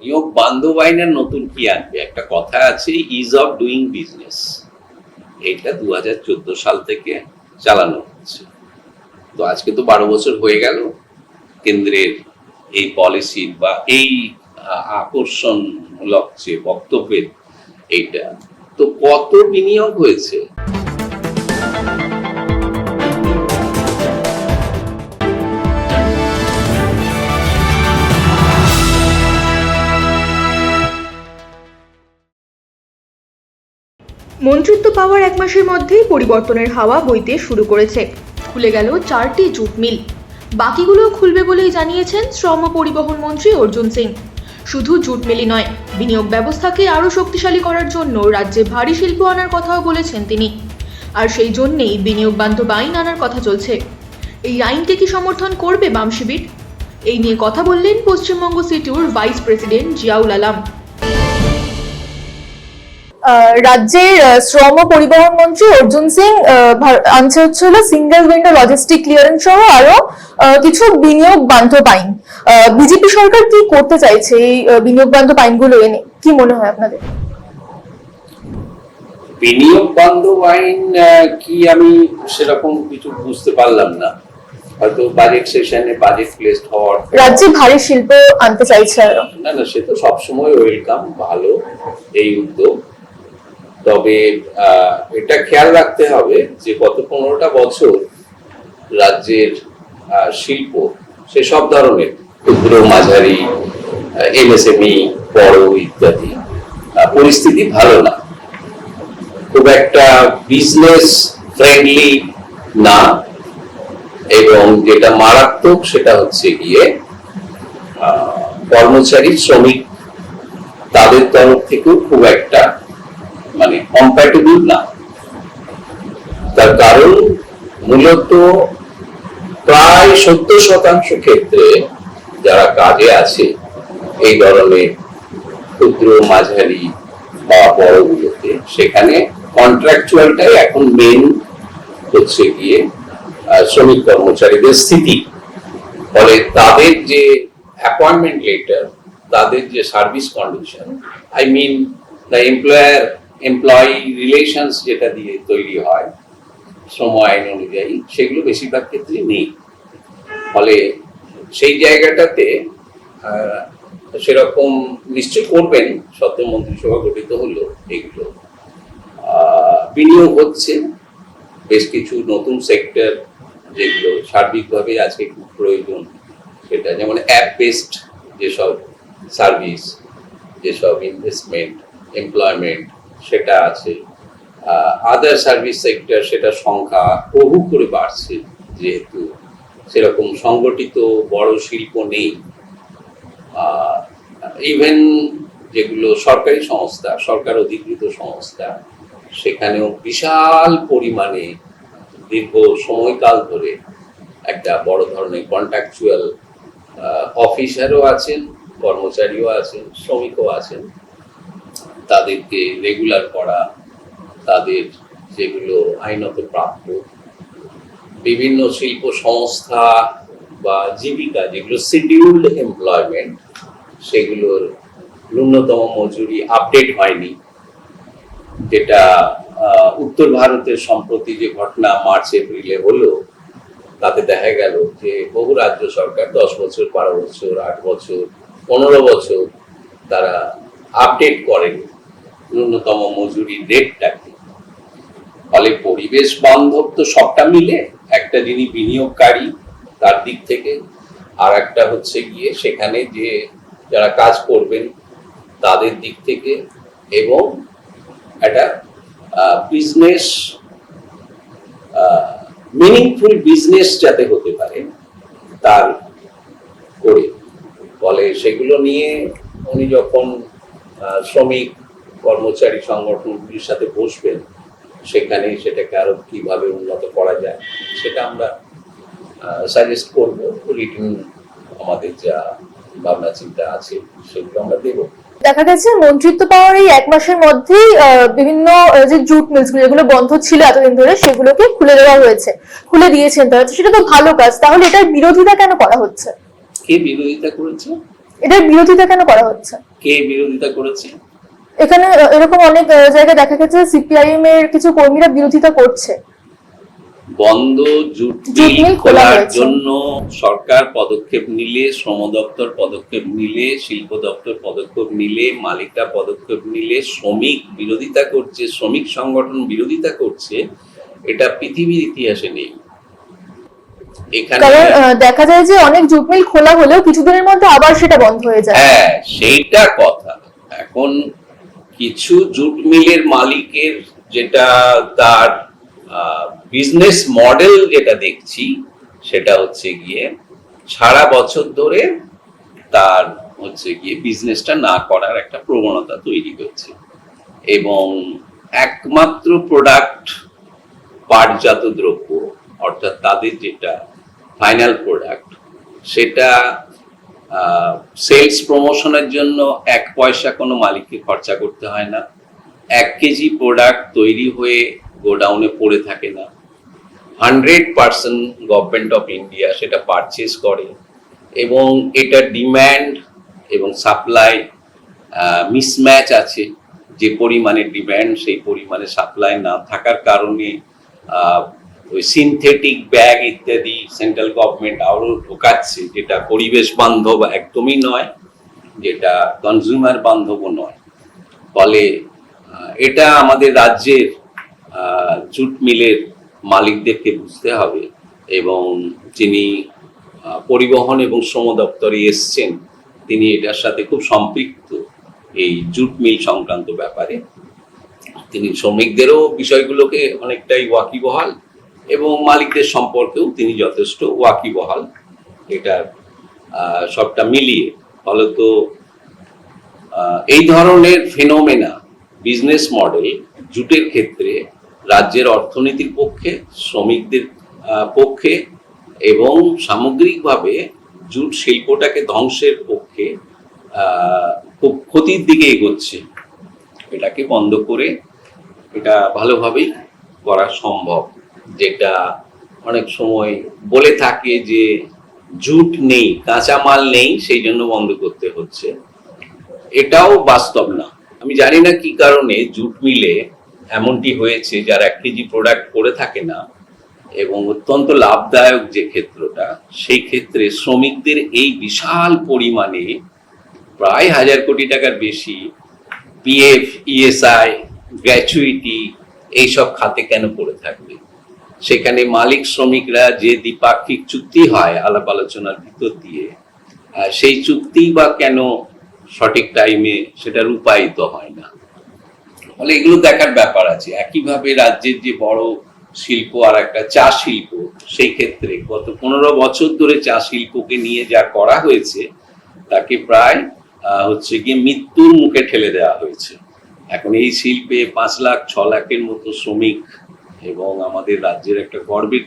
নিয়োগ বান্ধব আইনের নতুন কি আনবে? একটা কথা আছে, ইজ অফ ডুইং বিজনেস। এইটা 2014 সাল থেকে চালানো হচ্ছে। তো আজকে তো 12 বছর হয়ে গেল কেন্দ্রের এই পলিসির বা এই আকর্ষণমূলক যে বক্তব্যের এইটা। তো কত বিনিয়োগ হয়েছে? মন্ত্রিত্ব পাওয়ার এক মাসের মধ্যেই পরিবর্তনের হাওয়া বইতে শুরু করেছে। খুলে গেল 4টি জুট মিল, বাকিগুলোও খুলবে বলেই জানিয়েছেন শ্রম ও পরিবহন মন্ত্রী অর্জুন সিং। শুধু জুট মিলই নয়, বিনিয়োগ ব্যবস্থাকে আরও শক্তিশালী করার জন্য রাজ্যে ভারী শিল্প আনার কথাও বলেছেন তিনি। আর সেই জন্যেই বিনিয়োগ বান্ধব আইন আনার কথা চলছে। এই আইনকে কি সমর্থন করবে বাম শিবির? এই নিয়ে কথা বললেন পশ্চিমবঙ্গ সিটুর ভাইস প্রেসিডেন্ট জিয়াউল আলম। রাজ্যের শ্রম পরিবহন মন্ত্রী অর্জুন সিং আনছে হচ্ছিল সিঙ্গেল উইন্ডো লজিস্টিক ক্লিয়ারেন্স সহ আরো কিছু বিনিয়োগ বান্ধব আইন। বিজেপি সরকার কি করতে চাইছে এই বিনিয়োগ বান্ধব আইনগুলো এনে? কি মনে হয় আপনাদের? বিনিয়োগ বান্ধব আইন কি, আমি সেরকম কিছু বুঝতে পারলাম না। হয়তো বাজেট সেশনে বাজেট প্লেসড হওয়ার, রাজ্যে ভারী শিল্প আনতে চাইছে আরো। না সে তো সবসময় ওয়েলকাম, ভালো এই উদ্যোগ। তবে এটা খেয়াল রাখতে হবে যে গত 15টা বছর রাজ্যের শিল্প, সে সব ধরনের ক্ষুদ্র মাঝারি এমএসএমই বড় ইত্যাদি পরিস্থিতি ভালো না, খুব একটা বিজনেস ফ্রেন্ডলি না। এবং যেটা মারাত্মক সেটা হচ্ছে গিয়ে কর্মচারী শ্রমিক তাদের তরফ থেকেও খুব একটা মানে কম্প্যাটেবল না। তার কারণ মূলত প্রায় 70% ক্ষেত্রে যারা কাজে আছে এই ধরনের ক্ষুদ্র মাঝারি বা বড়গুলোতে, সেখানে কন্ট্রাকচুয়ালটাই এখন মেন হচ্ছে গিয়ে শ্রমিক কর্মচারীদের স্থিতি। ফলে তাদের যে অ্যাপয়েন্টমেন্ট লেটার, তাদের যে service condition, I mean the employer employee relations যেটা দিয়ে তৈরি হয় শ্রম আইন অনুযায়ী, সেগুলো বেশিরভাগ ক্ষেত্রে নেই। ফলে সেই জায়গাটাতে সেরকম নিশ্চয় করবেন, সদ্য মন্ত্রিসভা গঠিত হলো, এগুলো বিনিয়োগ হচ্ছে। বেশ কিছু নতুন সেক্টর যেগুলো সার্বিকভাবে আজকে খুব প্রয়োজন, সেটা যেমন অ্যাপ বেসড যেসব সার্ভিস, যেসব ইনভেস্টমেন্ট, এমপ্লয়মেন্ট, সেটা আছে। আদার সার্ভিস সেক্টর, সেটা সংখ্যা বহু করে বাড়ছে, যেহেতু সেরকম সংগঠিত বড় শিল্প নেই। ইভেন যেগুলো সরকারি সংস্থা, সরকার অধিকৃত সংস্থা, সেখানেও বিশাল পরিমাণে দীর্ঘ সময়কাল ধরে একটা বড় ধরনের কন্ট্রাকচুয়াল অফিসারও আছেন, কর্মচারীও আছেন, শ্রমিকও আছেন। তাদেরকে রেগুলার করা, তাদের যেগুলো আইনত প্রাপ্য, বিভিন্ন শিল্প সংস্থা বা জীবিকা যেগুলো শিডিউলড এমপ্লয়মেন্ট, সেগুলোর ন্যূনতম মজুরি আপডেট হয়নি। যেটা উত্তর ভারতের সম্প্রতি যে ঘটনা মার্চ এপ্রিলে হলো, তাতে দেখা গেল যে বহু রাজ্য সরকার 10 বছর, 12 বছর, 8 বছর, 15 বছর তারা আপডেট করেন ন্যূনতম মজুরি রেটটাকে। ফলে পরিবেশ বান্ধব তো সবটা মিলে, একটা যিনি বিনিয়োগকারী তার দিক থেকে, আর একটা হচ্ছে গিয়ে সেখানে যে যারা কাজ করবেন তাদের দিক থেকে, এবং একটা বিজনেস মিনিংফুল বিজনেস যাতে হতে পারে তার করে। ফলে সেগুলো নিয়ে উনি যখন শ্রমিক কর্মচারী সংগঠনগুলির সাথে বসবেন, সেখানে সেটাকে আরো কিভাবে উন্নত করা যায় সেটা আমরা সাজেস্ট করব। রিটেন আমাদের যা ভাবনা চিন্তা আছে সেগুলো আমরা দেব। দেখা গেছে মন্ত্রিত্ব পাওয়ার এই এক মাসের মধ্যেই বিভিন্ন যে জুট মিলস যেগুলো বন্ধ ছিল এতদিন ধরে, সেগুলোকে খুলে দেওয়া হয়েছে, খুলে দিয়েছেন তারা। সেটা তো ভালো কাজ, তাহলে এটার বিরোধিতা কেন করা হচ্ছে? কে বিরোধিতা করেছে? এটার বিরোধিতা কেন করা হচ্ছে? কে বিরোধিতা করেছে? এখানে এরকম অনেক জায়গায় দেখা গেছে সিপিআইএম এর কিছু কর্মীরা বিরোধিতা করছে। বন্ধ জুট মিল খোলার জন্য সরকার পদক্ষেপ নিলে, শ্রম দপ্তর পদক্ষেপ নিলে, শিল্প দপ্তর পদক্ষেপ নিলে, মালিকরা পদক্ষেপ নিলে, শ্রমিক বিরোধিতা করছে, শ্রমিক সংগঠন বিরোধিতা করছে, এটা পৃথিবীর ইতিহাসে নেই। কারণ দেখা যায় যে অনেক জুট মিল খোলা হলেও কিছুদিনের মধ্যে আবার সেটা বন্ধ হয়ে যায়। হ্যাঁ, সেইটা কথা। এখন কিছু জুট মিলের মালিকের যেটা তার বিজনেস মডেল যেটা দেখছি, সেটা হচ্ছে গিয়ে সারা বছর ধরে তার হচ্ছে গিয়ে বিজনেসটা না করার একটা প্রবণতা তৈরি হয়েছে, এবং একমাত্র প্রোডাক্ট পাটজাত দ্রব্য, অর্থাৎ তাদের যেটা ফাইনাল প্রোডাক্ট, সেটা সেলস প্রমোশনের জন্য 1 পয়সা কোনো মালিককে খরচা করতে হয় না। 1 কেজি প্রোডাক্ট তৈরি হয়ে গোডাউনে পড়ে থাকে না। 100% গভর্নমেন্ট অফ ইন্ডিয়া সেটা পারচেজ করে, এবং এটা ডিম্যান্ড এবং সাপ্লাই মিসম্যাচ আছে। যে পরিমাণে ডিম্যান্ড সেই পরিমাণে সাপ্লাই না থাকার কারণে ওই সিনথেটিক ব্যাগ ইত্যাদি সেন্ট্রাল গভর্নমেন্ট আরো ঢোকাচ্ছে, যেটা পরিবেশ বান্ধব একদমই নয়, যেটা কনজিউমার বান্ধবও নয়। ফলে এটা আমাদের রাজ্যের জুট মিলের মালিকদেরকে বুঝতে হবে, এবং যিনি পরিবহন এবং শ্রম দপ্তরে এসছেন তিনি এটার সাথে খুব সম্পৃক্ত, এই জুট মিল সংক্রান্ত ব্যাপারে। তিনি শ্রমিকদেরও বিষয়গুলোকে অনেকটাই ওয়াকিবহাল, এবং মালিকদের সম্পর্কেও তিনি যথেষ্ট ওয়াকিবহাল। এটা সবটা মিলিয়ে ফলত এই ধরনের ফেনোমেনা, বিজনেস মডেল জুটের ক্ষেত্রে রাজ্যের অর্থনীতির পক্ষে, শ্রমিকদের পক্ষে এবং সামগ্রিকভাবে জুট শিল্পটাকে ধ্বংসের পক্ষে খুব ক্ষতির দিকে এগোচ্ছে। এটাকে বন্ধ করে এটা ভালোভাবেই করা সম্ভব। যেটা অনেক সময় বলে থাকে যে জুট নেই, কাঁচামাল নেই, সেই জন্য বন্ধ করতে হচ্ছে, এটাও বাস্তব না। আমি জানি না কি কারণে জুট মিলে এমনটি হয়েছে, যার 1 কেজি প্রোডাক্ট করে থাকে না এবং অত্যন্ত লাভদায়ক যে ক্ষেত্রটা, সেই ক্ষেত্রে শ্রমিকদের এই বিশাল পরিমাণে প্রায় 1000 কোটি টাকার বেশি পিএফ, ইএসআই, গ্র্যাচুইটি এইসব খাতে কেন পড়ে থাকবে? সেখানে মালিক শ্রমিকরা যে দ্বিপাক্ষিক চুক্তি হয় আলাপ আলোচনার ভিতর দিয়ে, সেই চুক্তি বা কেন সঠিক টাইমে সেটা রূপায়িত হয় না? ফলে এগুলো দেখার ব্যাপার আছে। একইভাবে রাজ্যের যে বড় শিল্প আর একটা চা শিল্প, সেই ক্ষেত্রে গত 15 বছর ধরে চা শিল্পকে নিয়ে যা করা হয়েছে তাকে প্রায় হচ্ছে গিয়ে মৃত্যুর মুখে ঠেলে দেওয়া হয়েছে। এখন এই শিল্পে 5 লাখ 6 লাখের মতো শ্রমিক, এবং আমাদের রাজ্যের একটা গর্বের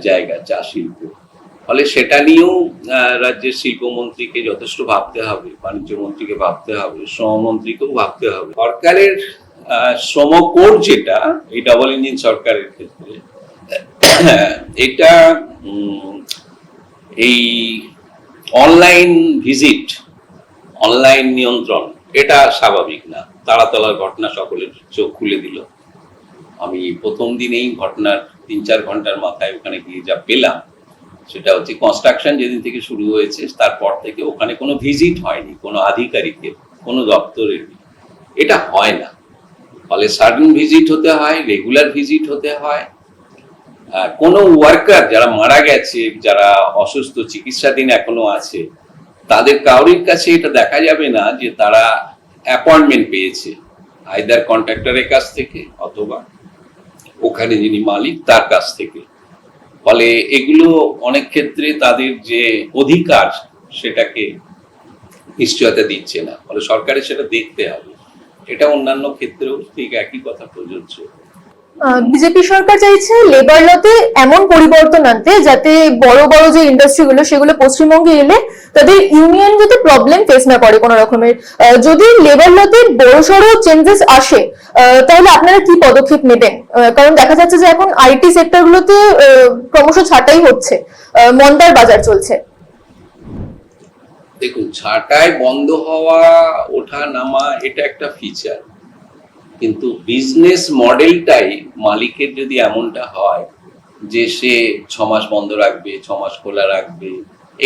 জায়গা চা শিল্প। ফলে সেটা নিয়েও রাজ্যের শিল্পমন্ত্রীকে যথেষ্ট ভাবতে হবে, বাণিজ্য মন্ত্রীকে ভাবতে হবে, শ্রমমন্ত্রীকেও ভাবতে হবে। সরকারের শ্রম কোড যেটা, এই ডাবল ইঞ্জিন সরকারের ক্ষেত্রে, এটা এই অনলাইন ভিজিট, অনলাইন নিয়ন্ত্রণ, এটা স্বাভাবিক না। তাড়াতলার ঘটনা সকলের চোখ খুলে দিল। আমি প্রথম দিনেই ঘটনার 3-4 ঘন্টার মাথায় ওখানে গিয়ে যা পেলাম, সেটা হচ্ছে কনস্ট্রাকশন যেদিন থেকে শুরু হয়েছে তারপর থেকে ওখানে কোনো ভিজিট হয়নি, কোনো আধিকারিকের, কোনো দপ্তরের, এটা হয় না। ফলে সাডেন ভিজিট হতে হয়, রেগুলার ভিজিট হতে হয়। কোনো ওয়ার্কার যারা মারা গেছে, যারা অসুস্থ চিকিৎসাধীন এখনো আছে, তাদের কারোর কাছে এটা দেখা যাবে না যে তারা অ্যাপয়েন্টমেন্ট পেয়েছে, আইদার কন্ট্রাক্টরের কাছ থেকে অথবা ওখানে যিনি মালিক তার কাছ থেকে। ফলে এগুলো অনেক ক্ষেত্রে তাদের যে অধিকার সেটাকে নিশ্চয়তা দিচ্ছে না। ফলে সরকারের সেটা দেখতে হবে। এটা অন্যান্য ক্ষেত্রেও ঠিক একই কথা প্রযোজ্য। বিজেপি সরকার চাইছে লেবার লতে এমন পরিবর্তন আনতে যাতে বড় বড় যে ইন্ডাস্ট্রিগুলো সেগুলো পশ্চিমবঙ্গে এলে তাদের ইউনিয়ন যাতে প্রবলেম ফেস না করে কোনো রকমের। যদি লেবার লতে বড়সড় চেঞ্জেস আসে তাহলে আপনারা কি পদক্ষেপ নেবেন? কারণ দেখা যাচ্ছে যে এখন আইটি দেখুন, ছাঁটাই বন্ধ হওয়া, ওঠা নামা এটা একটা ফিচার, কিন্তু বিজনেস মডেলটাই মালিকের যদি এমনটা হয় যে সে 6 মাস বন্ধ রাখবে, 6 মাস খোলা রাখবে,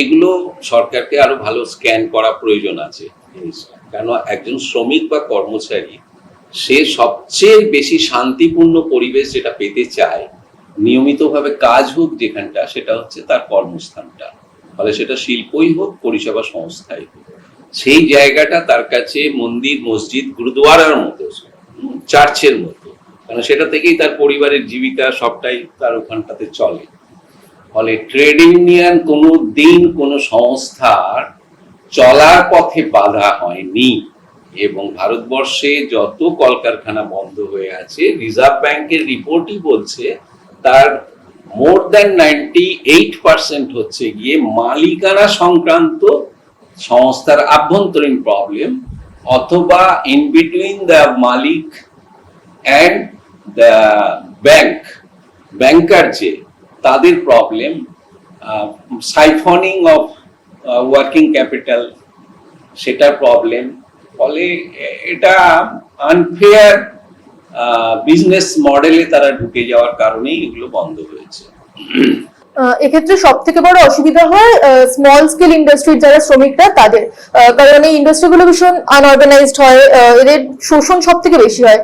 এগুলো সরকারকে আরো ভালো স্ক্যান করা প্রয়োজন আছে জিনিসটা। কেন একজন শ্রমিক বা কর্মচারী সে সবচেয়ে বেশি শান্তিপূর্ণ পরিবেশ যেটা পেতে চায়, নিয়মিতভাবে কাজ হোক যেখানটা, সেটা হচ্ছে তার কর্মস্থানটা, ফলে সেটা শিল্পই হোক, পরিষেবা সংস্থাই হোক। সেই জায়গাটা তার কাছে মন্দির, মসজিদ, গুরুদুয়ারার মতো, চার্চের মতো, কারণ সেটা থেকেই তার পরিবারের জীবিকা সবটাই তার ওখানটাতে চলে। ফলে ট্রেড ইউনিয়ন কোনো দিন কোনো সংস্থার চলার পথে বাধা হয়নি, এবং ভারতবর্ষে যত কলকারখানা বন্ধ হয়ে আছে, রিজার্ভ ব্যাংকের রিপোর্টই বলছে তার মোর দ্যান 98% হচ্ছে গিয়ে মালিকানা সংক্রান্ত সংস্থার আভ্যন্তরীণ প্রবলেম, অথবা in between the Malik and the banker যে তাদের প্রবলেম, সাইফনিং অফ ওয়ার্কিং ক্যাপিটাল সেটার প্রবলেম। ফলে এটা আনফেয়ার বিজনেস মডেলে তারা ঢুকে যাওয়ার কারণেই এগুলো বন্ধ হয়েছে। এক্ষেত্রে সব থেকে বড় অসুবিধা হয় স্মল স্কেল ইন্ডাস্ট্রির যারা শ্রমিকরা তাদের, কারণ এই ইন্ডাস্ট্রিগুলো ভীষণ আনঅর্গানাইজড হয়, এদের শোষণ সব থেকে বেশি হয়।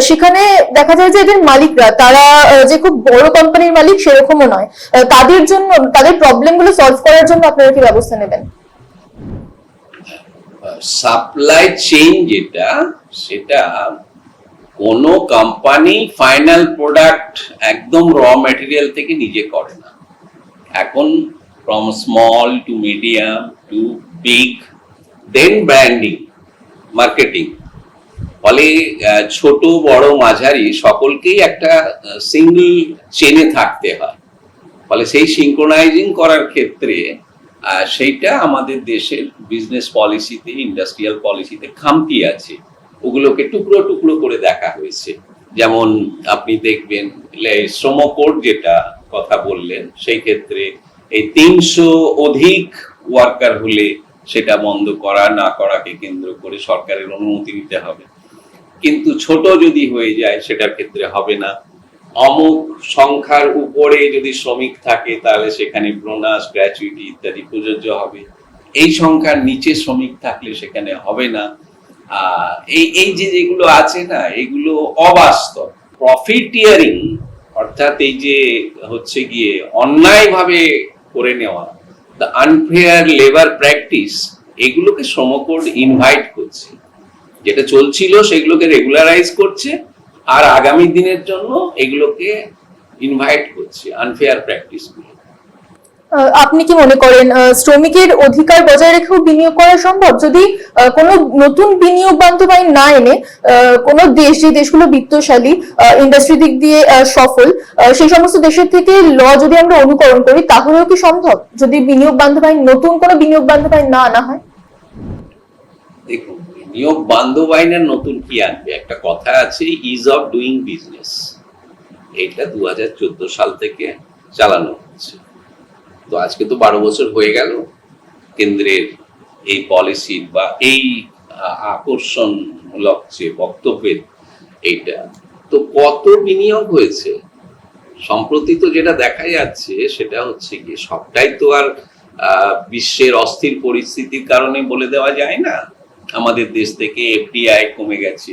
সেখানে দেখা যায় যে এদের মালিকরা তারা যে খুব বড় কোম্পানির মালিক সেরকমও নয়। তাদের জন্য, তাদের প্রবলেমগুলো সলভ করার জন্য আপনারা কি ব্যবস্থা নেবেন? সাপ্লাই চেইন যেটা, সেটা কোনো কোম্পানি ফাইনাল প্রোডাক্ট একদম র ম্যাটেরিয়াল থেকে নিজে করে না। এখন from small to medium to big, then branding, marketing, ফলে ছোট বড় মাঝারি সকলকেই একটা সিঙ্গল চেনে থাকতে হয়। ফলে সেই সিঙ্ক্রোনাইজিং করার ক্ষেত্রে সেইটা আমাদের দেশের বিজনেস পলিসিতে, ইন্ডাস্ট্রিয়াল পলিসিতে খামতি আছে, ওগুলোকে টুকরো টুকরো করে দেখা হয়েছে। যেমন আপনি দেখবেন শ্রম কোড যেটা কথা বললেন, সেই ক্ষেত্রে এই 300 অধিক ওয়ার্কার হলে সেটা বন্ধ করা না করাকে কেন্দ্র করে সরকারের অনুমতি নিতে হবে, কিন্তু ছোট যদি হয়ে যায় সেটার ক্ষেত্রে হবে না। অমুক সংখ্যার উপরে যদি শ্রমিক থাকে তাহলে সেখানে বোনাস, গ্র্যাচুইটি ইত্যাদি প্রযোজ্য হবে, এই সংখ্যার নিচে শ্রমিক থাকলে সেখানে হবে না। এই যেগুলো আছে না, এগুলো অবাস্তব। প্রফিটিয়ারিং অর্থাৎ এই যে হচ্ছে গিয়ে অন্যায়ভাবে করে নেওয়া, দ্য আনফেয়ার লেবার প্র্যাকটিস, এগুলোকে শ্রমকোড ইনভাইট করছে। যেটা চলছিল সেগুলোকে রেগুলারাইজ করছে, আর আগামী দিনের জন্য এগুলোকে ইনভাইট করছে আনফেয়ার প্র্যাকটিসগুলো। আপনি কি মনে করেন শ্রমিকের অধিকার বজায় রেখেও বিনিয়োগ করা সম্ভব? যদি কোনো নতুন বিনিয়োগ বান্ধব আইন না এনে কোনো দেশ, যে দেশগুলো বিত্তশালী, ইন্ডাস্ট্রি দিক দিয়ে সফল, সেই সমস্ত দেশের থেকে ল যদি আমরা অনুকরণ করি, তাহলেও কি সম্ভব যদি বিনিয়োগ বান্ধব আইন, নতুন কোনো বিনিয়োগ বান্ধব আইন না আনা হয়? দেখুন, বিনিয়োগ বান্ধব আইনের নতুন কি আনবে? একটা কথা আছে, ইজ অফ ডুইং বিজনেস, এটা 2014 সাল থেকে চালানো হচ্ছে। তো আজকে তো 12 বছর হয়ে গেল কেন্দ্রের এই পলিসির বা এই আকর্ষণমূলক যে বক্তব্যের, এইটা তো কত বিনিয়োগ হয়েছে। সম্প্রতি তো যেটা দেখা যাচ্ছে সেটা হচ্ছে কি, সবটাই তো আর বিশ্বের অস্থির পরিস্থিতির কারণে বলে দেওয়া যায় না। আমাদের দেশ থেকে এফডিআই কমে গেছে,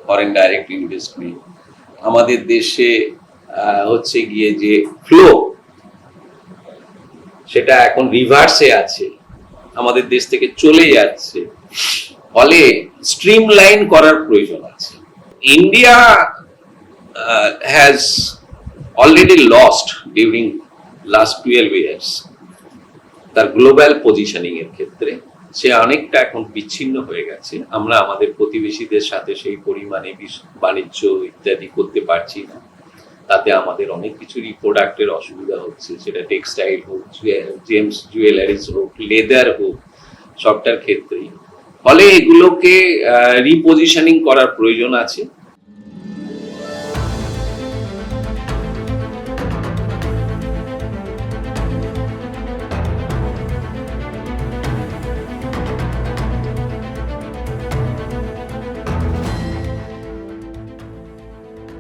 ফরেন ডাইরেক্ট ইনভেস্টমেন্ট। আমাদের দেশে হচ্ছে গিয়ে যে ফ্লো, সেটা এখন রিভার্সে আছে, আমাদের দেশ থেকে চলে যাচ্ছে। ফলে স্ট্রিমলাইন করার প্রয়োজন আছে। India has already lost during last 12 years তার গ্লোবাল পজিশনিং এর ক্ষেত্রে। সে অনেকটা এখন বিচ্ছিন্ন হয়ে গেছে। আমরা আমাদের প্রতিবেশীদের সাথে সেই পরিমাণে বাণিজ্য ইত্যাদি করতে পারছি না। তাতে আমাদের অনেক কিছুরই প্রোডাক্টের অসুবিধা হচ্ছে, সেটা টেক্সটাইল হোক, জেমস জুয়েলারিজ হোক, লেদার হোক, সবটার ক্ষেত্রেই। ফলে এগুলোকে রিপজিশনিং করার প্রয়োজন আছে।